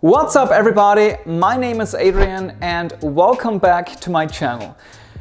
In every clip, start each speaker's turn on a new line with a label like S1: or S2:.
S1: What's up everybody, my name is Adrian and welcome back to my channel.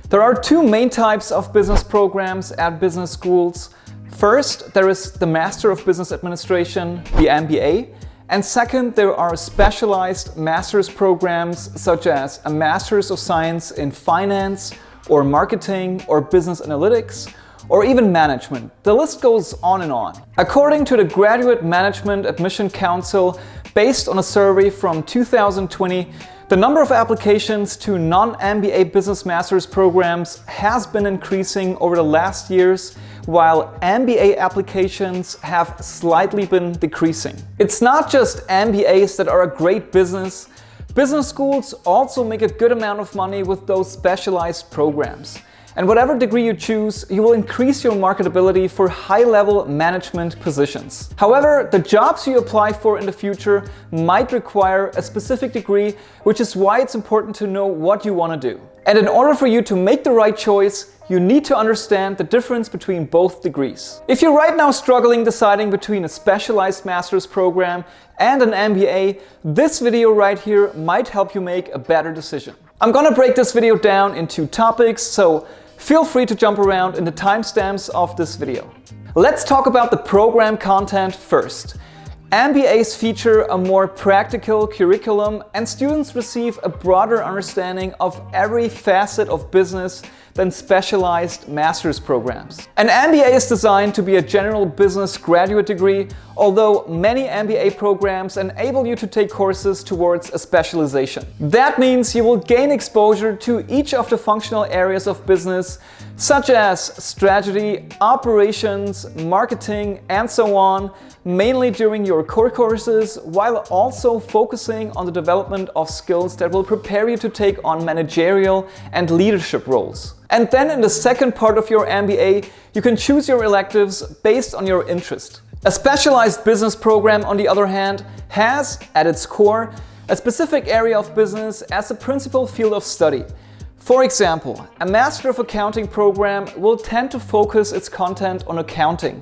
S1: There are two main types of business programs at business schools. First, there is the Master of Business Administration, the MBA. And second, there are specialized master's programs such as a Master's of Science in Finance or Marketing or Business Analytics or even Management. The list goes on and on. According to the Graduate Management Admission Council, based on a survey from 2020, the number of applications to non-MBA business master's programs has been increasing over the last years, while MBA applications have slightly been decreasing. It's not just MBAs that are a great business. Business schools also make a good amount of money with those specialized programs. And whatever degree you choose, you will increase your marketability for high-level management positions. However, the jobs you apply for in the future might require a specific degree, which is why it's important to know what you want to do. And in order for you to make the right choice, you need to understand the difference between both degrees. If you're right now struggling deciding between a specialized master's program and an MBA, this video right here might help you make a better decision. I'm gonna break this video down into topics, so feel free to jump around in the timestamps of this video. Let's talk about the program content first. MBAs feature a more practical curriculum and students receive a broader understanding of every facet of business than specialized master's programs. An MBA is designed to be a general business graduate degree, although many MBA programs enable you to take courses towards a specialization. That means you will gain exposure to each of the functional areas of business, such as strategy, operations, marketing, and so on, mainly during your core courses, while also focusing on the development of skills that will prepare you to take on managerial and leadership roles. And then in the second part of your MBA, you can choose your electives based on your interest. A specialized business program, on the other hand, has, at its core, a specific area of business as a principal field of study. For example, a Master of Accounting program will tend to focus its content on accounting.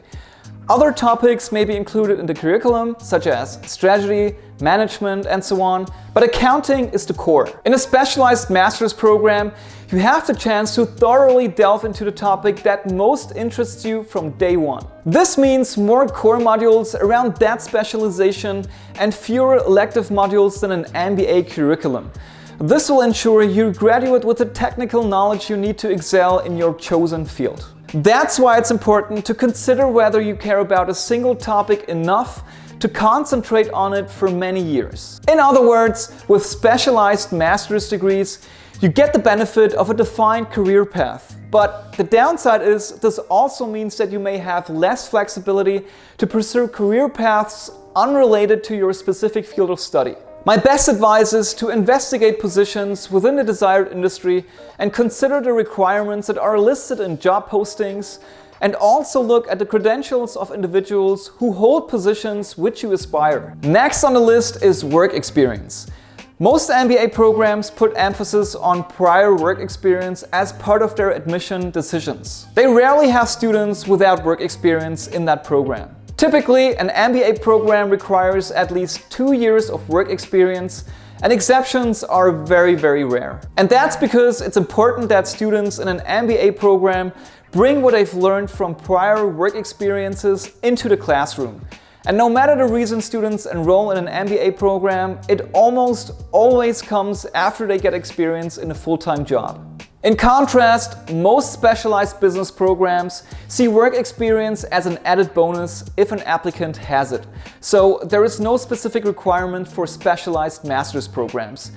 S1: Other topics may be included in the curriculum, such as strategy, management, and so on, but accounting is the core. In a specialized master's program, you have the chance to thoroughly delve into the topic that most interests you from day one. This means more core modules around that specialization and fewer elective modules than an MBA curriculum. This will ensure you graduate with the technical knowledge you need to excel in your chosen field. That's why it's important to consider whether you care about a single topic enough to concentrate on it for many years. In other words, with specialized master's degrees, you get the benefit of a defined career path. But the downside is this also means that you may have less flexibility to pursue career paths unrelated to your specific field of study. My best advice is to investigate positions within the desired industry and consider the requirements that are listed in job postings, and also look at the credentials of individuals who hold positions which you aspire. Next on the list is work experience. Most MBA programs put emphasis on prior work experience as part of their admission decisions. They rarely have students without work experience in that program. Typically, an MBA program requires at least 2 years of work experience, and exceptions are very, very rare. And that's because it's important that students in an MBA program bring what they've learned from prior work experiences into the classroom. And no matter the reason students enroll in an MBA program, it almost always comes after they get experience in a full-time job. In contrast, most specialized business programs see work experience as an added bonus if an applicant has it. So there is no specific requirement for specialized master's programs.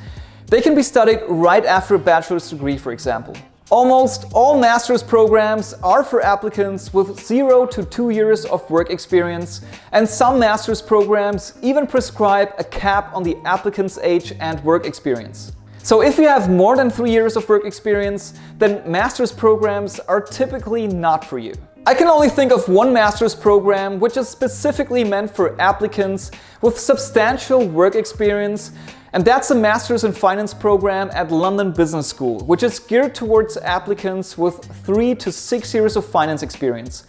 S1: They can be studied right after a bachelor's degree, for example. Almost all master's programs are for applicants with 0 to 2 years of work experience, and some master's programs even prescribe a cap on the applicant's age and work experience. So if you have more than 3 years of work experience, then master's programs are typically not for you. I can only think of one master's program which is specifically meant for applicants with substantial work experience, and that's a Master's in Finance program at London Business School, which is geared towards applicants with 3 to 6 years of finance experience.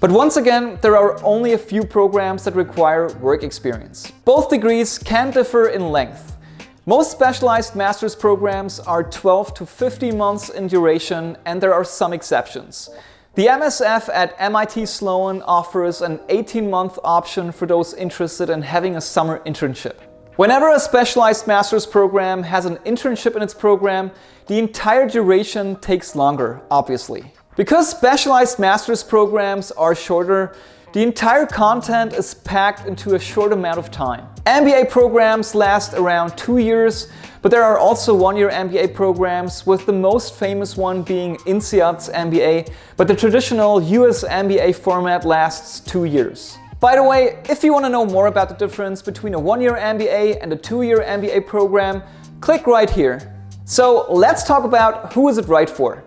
S1: But once again, there are only a few programs that require work experience. Both degrees can differ in length. Most specialized master's programs are 12 to 15 months in duration, and there are some exceptions. The MSF at MIT Sloan offers an 18-month option for those interested in having a summer internship. Whenever a specialized master's program has an internship in its program, the entire duration takes longer, obviously. Because specialized master's programs are shorter, the entire content is packed into a short amount of time. MBA programs last around 2 years, but there are also one-year MBA programs, with the most famous one being INSEAD's MBA, but the traditional US MBA format lasts 2 years. By the way, if you want to know more about the difference between a one-year MBA and a two-year MBA program, click right here. So let's talk about who is it right for.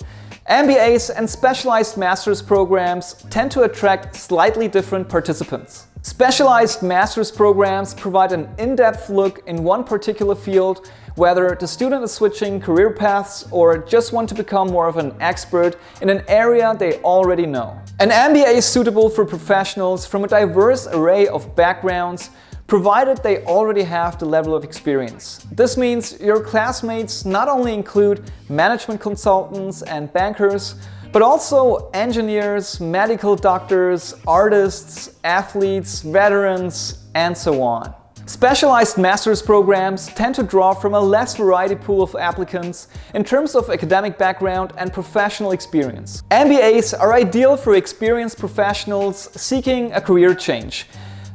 S1: MBAs and specialized master's programs tend to attract slightly different participants. Specialized master's programs provide an in-depth look in one particular field, whether the student is switching career paths or just want to become more of an expert in an area they already know. An MBA is suitable for professionals from a diverse array of backgrounds, provided they already have the level of experience. This means your classmates not only include management consultants and bankers, but also engineers, medical doctors, artists, athletes, veterans, and so on. Specialized master's programs tend to draw from a less variety pool of applicants in terms of academic background and professional experience. MBAs are ideal for experienced professionals seeking a career change.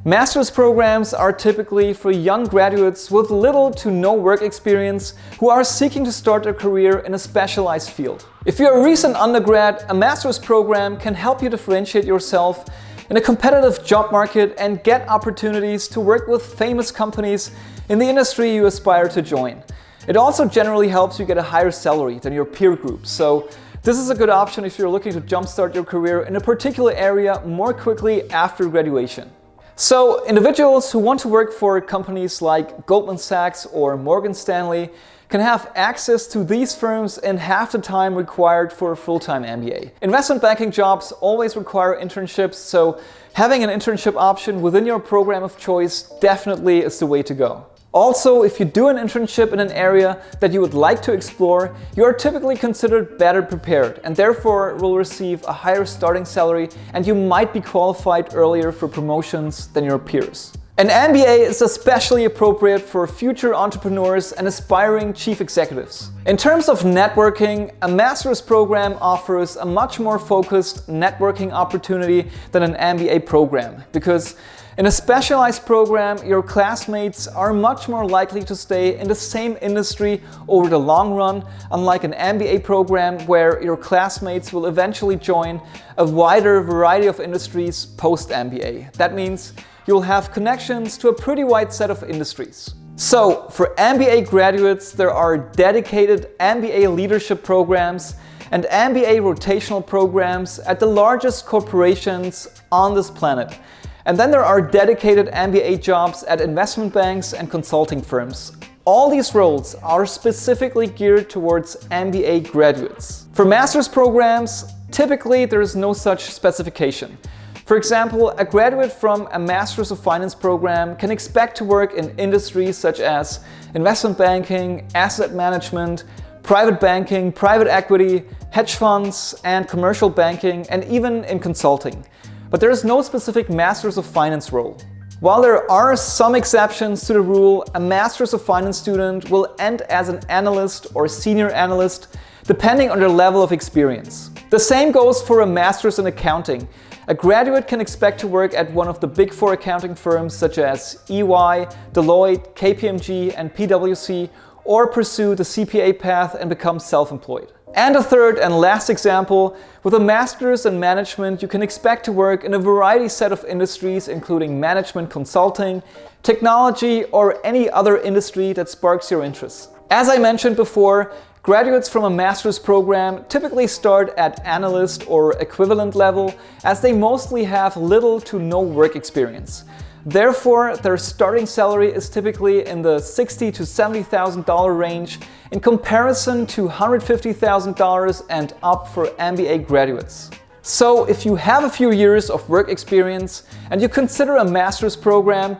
S1: Master's programs are typically for young graduates with little to no work experience who are seeking to start a career in a specialized field. If you're a recent undergrad, a master's program can help you differentiate yourself in a competitive job market and get opportunities to work with famous companies in the industry you aspire to join. It also generally helps you get a higher salary than your peer group, so this is a good option if you're looking to jumpstart your career in a particular area more quickly after graduation. So individuals who want to work for companies like Goldman Sachs or Morgan Stanley can have access to these firms in half the time required for a full-time MBA. Investment banking jobs always require internships, so having an internship option within your program of choice definitely is the way to go. Also, if you do an internship in an area that you would like to explore, you are typically considered better prepared and therefore will receive a higher starting salary, and you might be qualified earlier for promotions than your peers. An MBA is especially appropriate for future entrepreneurs and aspiring chief executives. In terms of networking, a master's program offers a much more focused networking opportunity than an MBA program, because in a specialized program, your classmates are much more likely to stay in the same industry over the long run, unlike an MBA program where your classmates will eventually join a wider variety of industries post-MBA. That means you'll have connections to a pretty wide set of industries. So, for MBA graduates, there are dedicated MBA leadership programs and MBA rotational programs at the largest corporations on this planet. And then there are dedicated MBA jobs at investment banks and consulting firms. All these roles are specifically geared towards MBA graduates. For master's programs, typically there is no such specification. For example, a graduate from a Master's of Finance program can expect to work in industries such as investment banking, asset management, private banking, private equity, hedge funds, and commercial banking, and even in consulting. But there is no specific Master's of Finance role. While there are some exceptions to the rule, a Master's of Finance student will end as an analyst or senior analyst, depending on their level of experience. The same goes for a Master's in Accounting. A graduate can expect to work at one of the Big Four accounting firms such as EY, Deloitte, KPMG, and PwC, or pursue the CPA path and become self-employed. And a third and last example, with a master's in management, you can expect to work in a variety set of industries, including management consulting, technology, or any other industry that sparks your interest. As I mentioned before, graduates from a master's program typically start at analyst or equivalent level, as they mostly have little to no work experience. Therefore, their starting salary is typically in the $60,000 to $70,000 range in comparison to $150,000 and up for MBA graduates. So if you have a few years of work experience and you consider a master's program,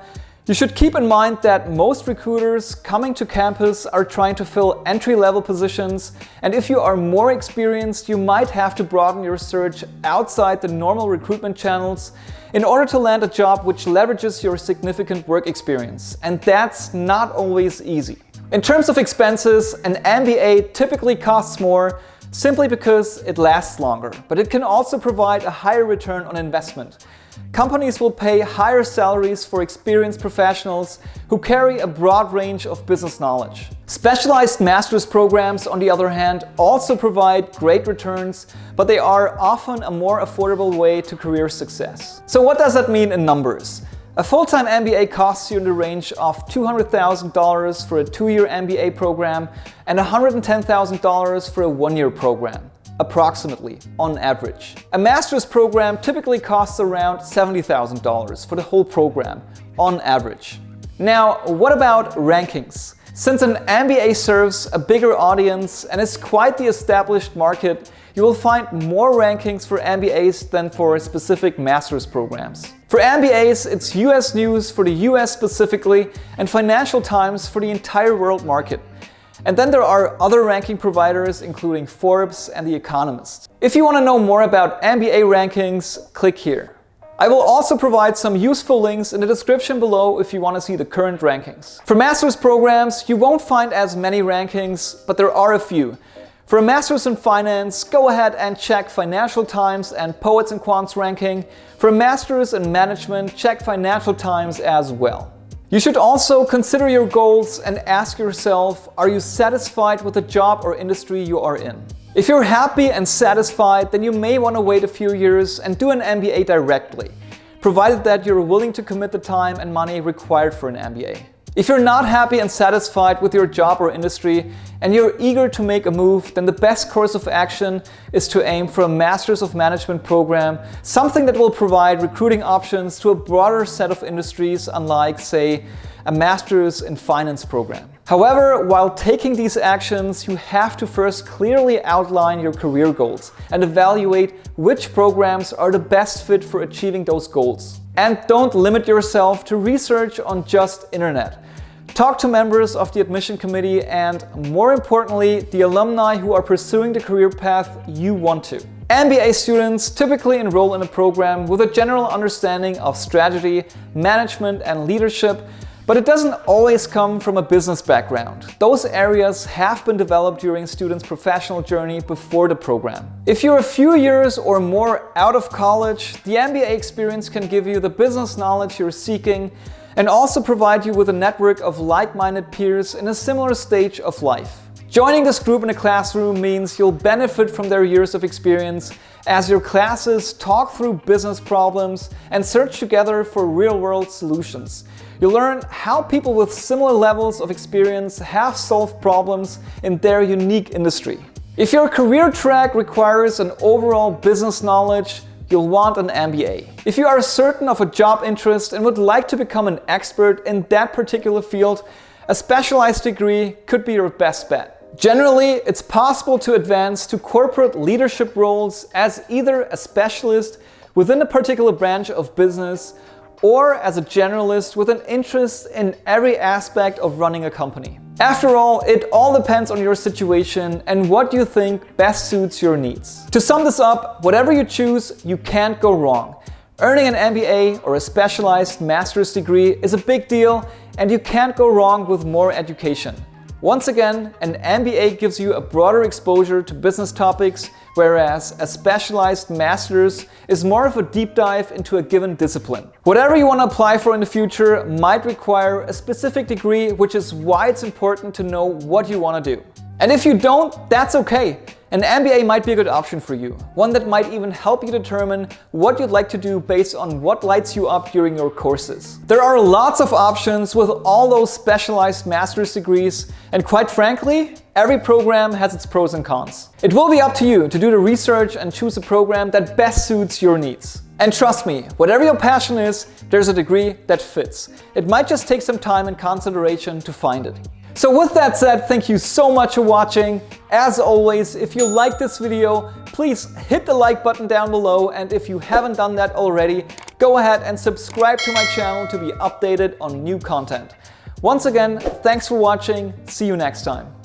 S1: you should keep in mind that most recruiters coming to campus are trying to fill entry-level positions, and if you are more experienced, you might have to broaden your search outside the normal recruitment channels in order to land a job which leverages your significant work experience, and that's not always easy. In terms of expenses, an MBA typically costs more simply because it lasts longer, but it can also provide a higher return on investment. Companies will pay higher salaries for experienced professionals who carry a broad range of business knowledge. Specialized master's programs, on the other hand, also provide great returns, but they are often a more affordable way to career success. So what does that mean in numbers? A full-time MBA costs you in the range of $200,000 for a 2-year MBA program and $110,000 for a 1-year program. Approximately, on average. A master's program typically costs around $70,000 for the whole program, on average. Now, what about rankings? Since an MBA serves a bigger audience and is quite the established market, you will find more rankings for MBAs than for specific master's programs. For MBAs, it's US News for the US specifically and Financial Times for the entire world market. And then there are other ranking providers including Forbes and The Economist. If you want to know more about MBA rankings, click here. I will also provide some useful links in the description below if you want to see the current rankings. For master's programs, you won't find as many rankings, but there are a few. For a master's in finance, go ahead and check Financial Times and Poets and Quants ranking. For a master's in management, check Financial Times as well. You should also consider your goals and ask yourself, are you satisfied with the job or industry you are in? If you're happy and satisfied, then you may want to wait a few years and do an MBA directly, provided that you're willing to commit the time and money required for an MBA. If you're not happy and satisfied with your job or industry and you're eager to make a move, then the best course of action is to aim for a Masters of Management program, something that will provide recruiting options to a broader set of industries, unlike, say, a Masters in Finance program. However, while taking these actions, you have to first clearly outline your career goals and evaluate which programs are the best fit for achieving those goals. And don't limit yourself to research on just internet. Talk to members of the admission committee and, more importantly, the alumni who are pursuing the career path you want to. MBA students typically enroll in a program with a general understanding of strategy, management, and leadership, but it doesn't always come from a business background. Those areas have been developed during students' professional journey before the program. If you're a few years or more out of college, the MBA experience can give you the business knowledge you're seeking and also provide you with a network of like-minded peers in a similar stage of life. Joining this group in a classroom means you'll benefit from their years of experience as your classes talk through business problems and search together for real-world solutions. You'll learn how people with similar levels of experience have solved problems in their unique industry. If your career track requires an overall business knowledge, you'll want an MBA. If you are certain of a job interest and would like to become an expert in that particular field, a specialized degree could be your best bet. Generally, it's possible to advance to corporate leadership roles as either a specialist within a particular branch of business or as a generalist with an interest in every aspect of running a company. After all, it all depends on your situation and what you think best suits your needs. To sum this up, whatever you choose, you can't go wrong. Earning an MBA or a specialized master's degree is a big deal, and you can't go wrong with more education. Once again, an MBA gives you a broader exposure to business topics, whereas a specialized master's is more of a deep dive into a given discipline. Whatever you want to apply for in the future might require a specific degree, which is why it's important to know what you want to do. And if you don't, that's okay. An MBA might be a good option for you, one that might even help you determine what you'd like to do based on what lights you up during your courses. There are lots of options with all those specialized master's degrees, and quite frankly, every program has its pros and cons. It will be up to you to do the research and choose a program that best suits your needs. And trust me, whatever your passion is, there's a degree that fits. It might just take some time and consideration to find it. So with that said, thank you so much for watching, As always, if you like this video, please hit the like button down below, and if you haven't done that already, go ahead and subscribe to my channel to be updated on new content. Once again, thanks for watching. See you next time.